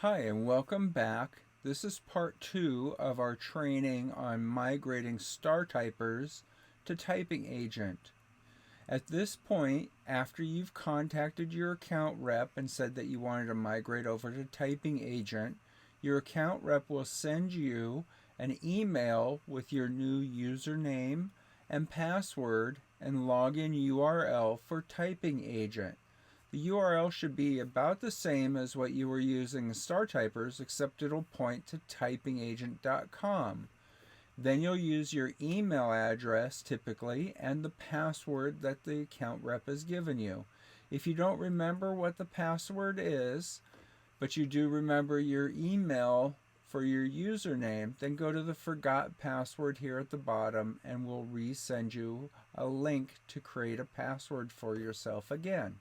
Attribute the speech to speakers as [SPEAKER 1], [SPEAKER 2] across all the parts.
[SPEAKER 1] Hi and welcome back. This is part 2 of our training on migrating StarTypers to Typing Agent. At this point, after you've contacted your account rep and said that you wanted to migrate over to Typing Agent, your account rep will send you an email with your new username and password and login URL for Typing Agent. The URL should be about the same as what you were using in StarTypers, except it'll point to typingagent.com. Then you'll use your email address typically and the password that the account rep has given you. If you don't remember what the password is, but you do remember your email for your username, then go to the forgot password here at the bottom and we'll resend you a link to create a password for yourself again.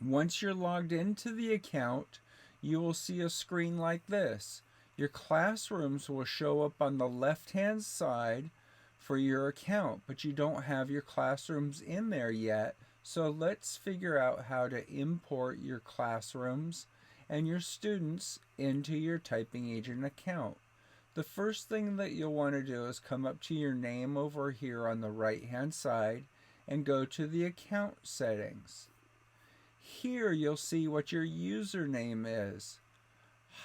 [SPEAKER 1] Once you're logged into the account, you will see a screen like this. Your classrooms will show up on the left-hand side for your account, but you don't have your classrooms in there yet. So let's figure out how to import your classrooms and your students into your Typing Agent account. The first thing that you'll want to do is come up to your name over here on the right-hand side and go to the account settings. Here you'll see what your username is.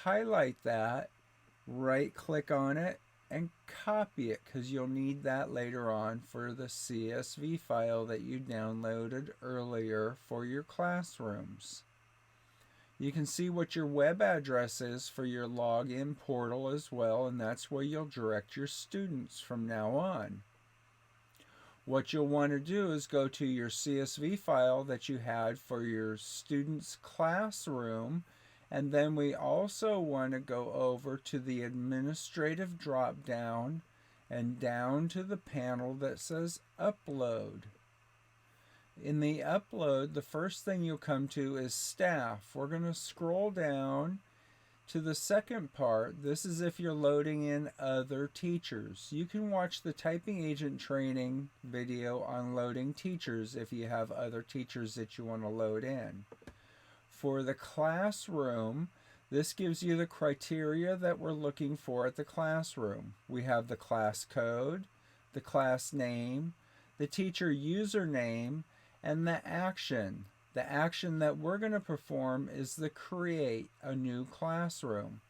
[SPEAKER 1] Highlight that, right click on it, and copy it because you'll need that later on for the CSV file that you downloaded earlier for your classrooms. You can see what your web address is for your login portal as well, and that's where you'll direct your students from now on. What you'll want to do is go to your CSV file that you had for your student's classroom, and then we also want to go over to the administrative drop down and down to the panel that says upload. In the upload, the first thing you'll come to is staff. We're going to scroll down to the second part. This is if you're loading in other teachers. You can watch the Typing Agent training video on loading teachers if you have other teachers that you want to load in. For the classroom, this gives you the criteria that we're looking for at the classroom. We have the class code, the class name, the teacher username, and the action. The action that we're going to perform is the create a new classroom.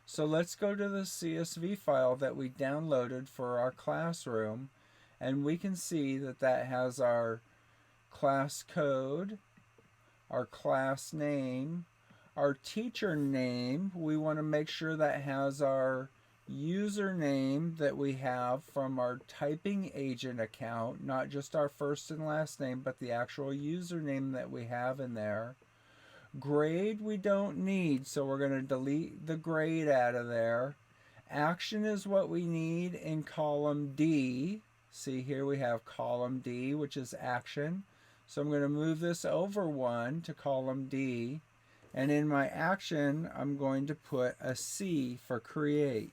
[SPEAKER 1] So let's go to the CSV file that we downloaded for our classroom, and we can see that that has our class code, our class name, our teacher name. We want to make sure that has our username that we have from our Typing Agent account, not just our first and last name, but the actual username that we have in there. Grade we don't need, so we're going to delete the grade out of there. Action is what we need in column D. See, here we have column D, which is action. So I'm going to move this over one to column D, and in my action I'm going to put a C for create.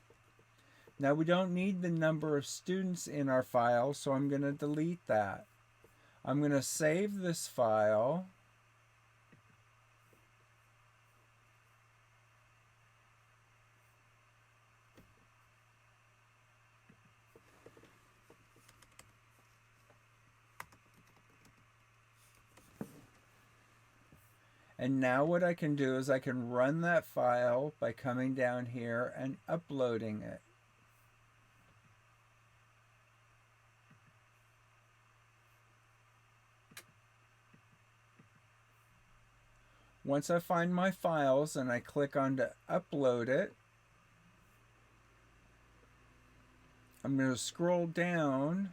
[SPEAKER 1] Now we don't need the number of students in our file, so I'm going to delete that. I'm going to save this file. And now what I can do is I can run that file by coming down here and uploading it. Once I find my files and I click on to upload it, I'm going to scroll down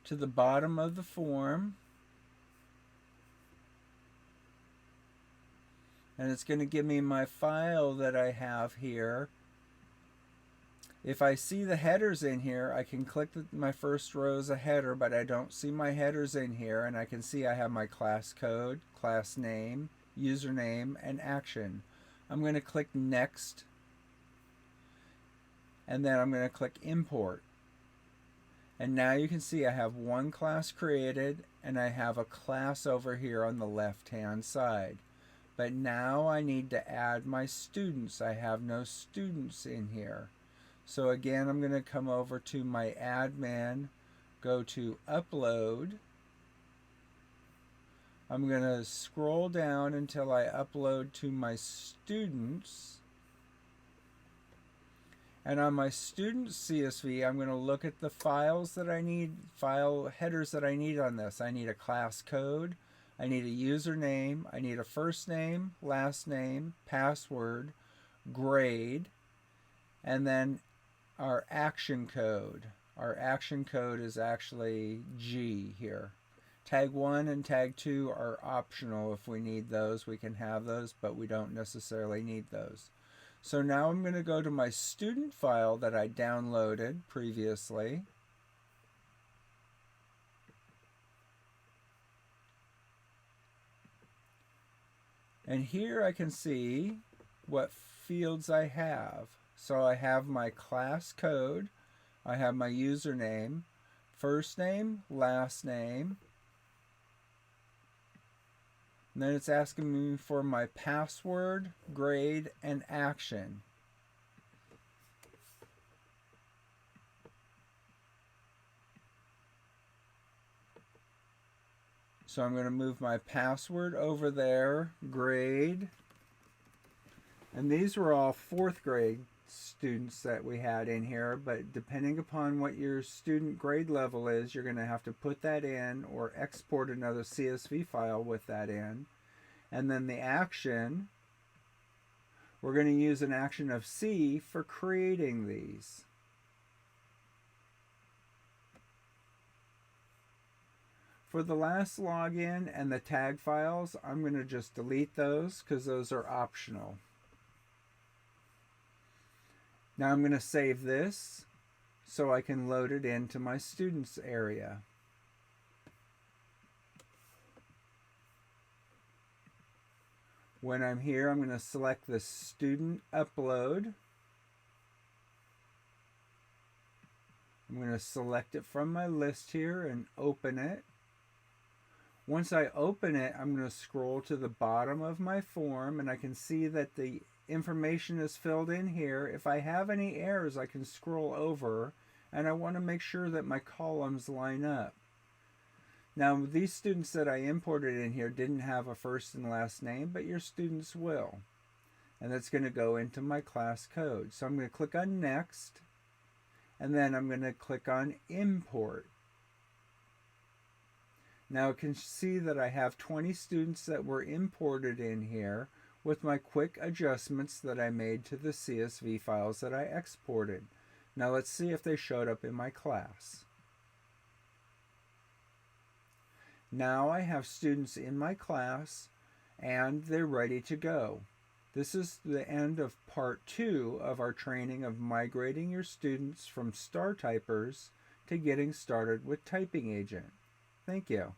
[SPEAKER 1] to the bottom of the form, and it's going to give me my file that I have here. If I see the headers in here, I can click my first row as a header, but I don't see my headers in here, and I can see I have my class code, class name, username, and action. I'm going to click next, and then I'm going to click import. And now you can see I have one class created and I have a class over here on the left-hand side. But now I need to add my students. I have no students in here. So again, I'm going to come over to my admin, go to upload. I'm going to scroll down until I upload to my students. And on my student CSV, I'm going to look at the files that I need, file headers that I need on this. I need a class code, I need a username, I need a first name, last name, password, grade, and then our action code. Our action code is actually G here. Tag 1 and tag 2 are optional. If we need those, we can have those, but we don't necessarily need those. So now I'm going to go to my student file that I downloaded previously. And here I can see what fields I have. So I have my class code, I have my username, first name, last name, and then it's asking me for my password, grade, and action. So I'm going to move my password over there, grade, and these were all 4th grade students that we had in here, but depending upon what your student grade level is, you're going to have to put that in or export another CSV file with that in. And then the action, we're going to use an action of C for creating these. For the last login and the tag files, I'm going to just delete those because those are optional. Now I'm going to save this so I can load it into my students area. When I'm here, I'm going to select the student upload. I'm going to select it from my list here and open it. Once I open it, I'm going to scroll to the bottom of my form, and I can see that the information is filled in here. If I have any errors, I can scroll over, and I want to make sure that my columns line up. Now, these students that I imported in here didn't have a first and last name, but your students will. And that's going to go into my class code. So I'm going to click on Next, and then I'm going to click on Import. Now I can see that I have 20 students that were imported in here with my quick adjustments that I made to the CSV files that I exported. Now let's see if they showed up in my class. Now I have students in my class and they're ready to go. This is the end of part 2 of our training of migrating your students from StarTypers to getting started with Typing Agent. Thank you.